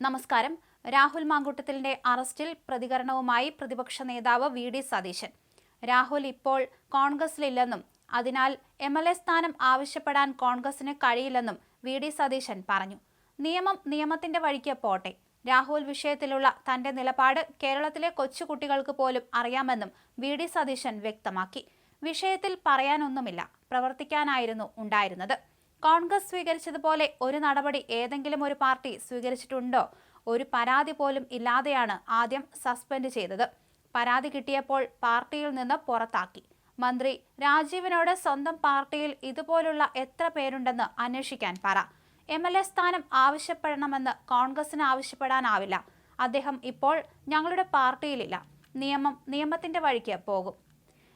നമസ്കാരം. രാഹുൽ മാങ്കൂട്ടത്തിലിന്റെ അറസ്റ്റിൽ പ്രതികരണവുമായി പ്രതിപക്ഷ നേതാവ് വി.ഡി. സതീശൻ. രാഹുൽ ഇപ്പോൾ കോൺഗ്രസിലില്ലെന്നും അതിനാൽ എം.എൽ.എ സ്ഥാനം ആവശ്യപ്പെടാൻ കോൺഗ്രസിന് കഴിയില്ലെന്നും വി.ഡി. സതീശൻ പറഞ്ഞു. നിയമം നിയമത്തിന്റെ വഴിക്ക് പോട്ടെ. രാഹുൽ വിഷയത്തിലുള്ള തന്റെ നിലപാട് കേരളത്തിലെ കൊച്ചുകുട്ടികൾക്ക് പോലും അറിയാമെന്നും വി.ഡി. സതീശൻ വ്യക്തമാക്കി. വിഷയത്തിൽ പറയാനൊന്നുമില്ല, പ്രവർത്തിക്കാനായിരുന്നു ഉണ്ടായിരുന്നത്. കോൺഗ്രസ് സ്വീകരിച്ചതുപോലെ ഒരു നടപടി ഏതെങ്കിലും ഒരു പാർട്ടി സ്വീകരിച്ചിട്ടുണ്ടോ? ഒരു പരാതി പോലും ഇല്ലാതെയാണ് ആദ്യം സസ്പെൻഡ് ചെയ്തത്. പരാതി കിട്ടിയപ്പോൾ പാർട്ടിയിൽ നിന്ന് പുറത്താക്കി. മന്ത്രി രാജീവിനോട് സ്വന്തം പാർട്ടിയിൽ ഇതുപോലുള്ള എത്ര പേരുണ്ടെന്ന് അന്വേഷിക്കാൻ പറ. എം.എൽ.എ സ്ഥാനം ആവശ്യപ്പെടണമെന്ന് കോൺഗ്രസിന് ആവശ്യപ്പെടാനാവില്ല. അദ്ദേഹം ഇപ്പോൾ ഞങ്ങളുടെ പാർട്ടിയിലില്ല. നിയമം നിയമത്തിന്റെ വഴിക്ക് പോകും.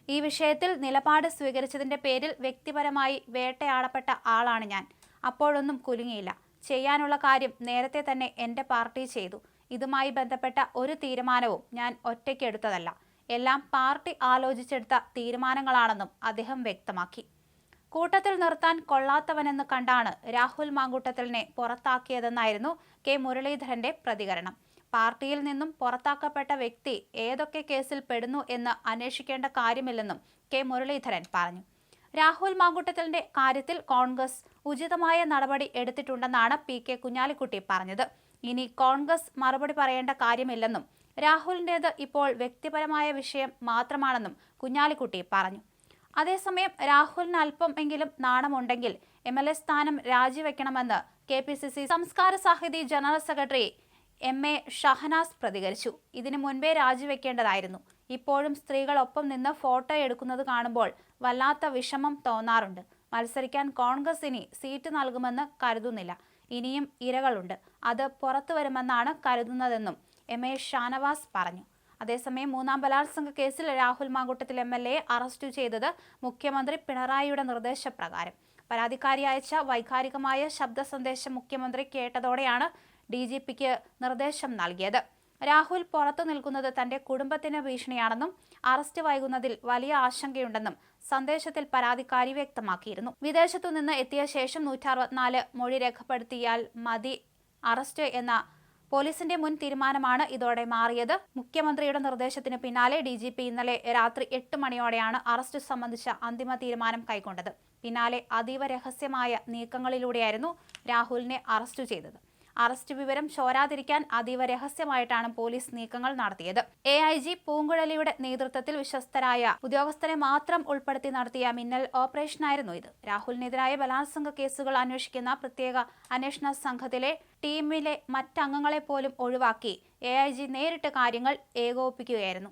ഈ വിഷയത്തിൽ നിലപാട് സ്വീകരിച്ചതിന്റെ പേരിൽ വ്യക്തിപരമായി വേട്ടയാടപ്പെട്ട ആളാണ് ഞാൻ. അപ്പോഴൊന്നും കുലുങ്ങിയില്ല. ചെയ്യാനുള്ള കാര്യം നേരത്തെ തന്നെ എന്റെ പാർട്ടി ചെയ്തു. ഇതുമായി ബന്ധപ്പെട്ട ഒരു തീരുമാനവും ഞാൻ ഒറ്റയ്ക്ക് എടുത്തതല്ല. എല്ലാം പാർട്ടി ആലോചിച്ചെടുത്ത തീരുമാനങ്ങളാണെന്നും അദ്ദേഹം വ്യക്തമാക്കി. കൂട്ടത്തിൽ നിർത്താൻ കൊള്ളാത്തവനെന്ന് കണ്ടാണ് രാഹുൽ മാങ്കൂട്ടത്തിലിനെ പുറത്താക്കിയതെന്നായിരുന്നു കെ മുരളീധരന്റെ പ്രതികരണം. പാർട്ടിയിൽ നിന്നും പുറത്താക്കപ്പെട്ട വ്യക്തി ഏതൊക്കെ കേസിൽ പെടുന്നു എന്ന് അന്വേഷിക്കേണ്ട കാര്യമില്ലെന്നും കെ മുരളീധരൻ പറഞ്ഞു. രാഹുൽ മാങ്കൂട്ടത്തിലിന്റെ കാര്യത്തിൽ കോൺഗ്രസ് ഉചിതമായ നടപടി എടുത്തിട്ടുണ്ടെന്നാണ് പി.കെ. കുഞ്ഞാലിക്കുട്ടി പറഞ്ഞത്. ഇനി കോൺഗ്രസ് മറുപടി പറയേണ്ട കാര്യമില്ലെന്നും രാഹുലിന്റേത് ഇപ്പോൾ വ്യക്തിപരമായ വിഷയം മാത്രമാണെന്നും കുഞ്ഞാലിക്കുട്ടി പറഞ്ഞു. അതേസമയം രാഹുലിന് അല്പം എങ്കിലും നാണമുണ്ടെങ്കിൽ എം.എൽ.എ സ്ഥാനം രാജിവെക്കണമെന്ന് കെ.പി.സി.സി സംസ്കാര Sahithi general secretary MA. Shahnaz പ്രതികരിച്ചു. ഇതിനു മുൻപേ രാജിവെക്കേണ്ടതായിരുന്നു. ഇപ്പോഴും സ്ത്രീകൾ ഒപ്പം നിന്ന് ഫോട്ടോ എടുക്കുന്നത് കാണുമ്പോൾ വല്ലാത്ത വിഷമം തോന്നാറുണ്ട്. മത്സരിക്കാൻ കോൺഗ്രസ് ഇനി സീറ്റ് നൽകുമെന്ന് കരുതുന്നില്ല. ഇനിയും ഇരകളുണ്ട്. അത് പുറത്തു വരുമെന്നാണ് കരുതുന്നതെന്നും എം.എ. ഷാനവാസ് പറഞ്ഞു. അതേസമയം മൂന്നാം ബലാത്സംഗ കേസിൽ രാഹുൽ മാങ്കൂട്ടത്തിൽ എം.എൽ.എയെ അറസ്റ്റ് ചെയ്തത് മുഖ്യമന്ത്രി പിണറായിയുടെ നിർദ്ദേശപ്രകാരം. പരാതിക്കാരി അയച്ച വൈകാരികമായ ശബ്ദ സന്ദേശം മുഖ്യമന്ത്രി കേട്ടതോടെയാണ് DGPക്ക് നിർദ്ദേശം നൽകിയത്. രാഹുൽ പുറത്തു നിൽക്കുന്നത് തന്റെ കുടുംബത്തിന് ഭീഷണിയാണെന്നും അറസ്റ്റ് വൈകുന്നതിൽ വലിയ ആശങ്കയുണ്ടെന്നും സന്ദേശത്തിൽ പരാതിക്കാരി വ്യക്തമാക്കിയിരുന്നു. വിദേശത്തു നിന്ന് എത്തിയ ശേഷം 164 മൊഴി രേഖപ്പെടുത്തിയാൽ മതി അറസ്റ്റ് എന്ന പോലീസിന്റെ മുൻ തീരുമാനമാണ് ഇതോടെ മാറിയത്. മുഖ്യമന്ത്രിയുടെ നിർദ്ദേശത്തിന് പിന്നാലെ DGP ഇന്നലെ രാത്രി 8 മണിയോടെയാണ് അറസ്റ്റ് സംബന്ധിച്ച അന്തിമ തീരുമാനം കൈക്കൊണ്ടത്. പിന്നാലെ അതീവ രഹസ്യമായ നീക്കങ്ങളിലൂടെയായിരുന്നു രാഹുലിനെ അറസ്റ്റ് ചെയ്തത്. അറസ്റ്റ് വിവരം ചോരാതിരിക്കാൻ അതീവ രഹസ്യമായിട്ടാണ് പോലീസ് നീക്കങ്ങൾ നടത്തിയത്. AIG പൂങ്കുഴലിയുടെ നേതൃത്വത്തിൽ വിശ്വസ്തരായ ഉദ്യോഗസ്ഥരെ മാത്രം ഉൾപ്പെടുത്തി നടത്തിയ മിന്നൽ ഓപ്പറേഷനായിരുന്നു ഇത്. രാഹുലിനെതിരായ ബലാത്സംഗ കേസുകൾ അന്വേഷിക്കുന്ന പ്രത്യേക അന്വേഷണ സംഘത്തിലെ ടീമിലെ മറ്റംഗങ്ങളെ പോലും ഒഴിവാക്കി AIG നേരിട്ട് കാര്യങ്ങൾ ഏകോപിപ്പിക്കുകയായിരുന്നു.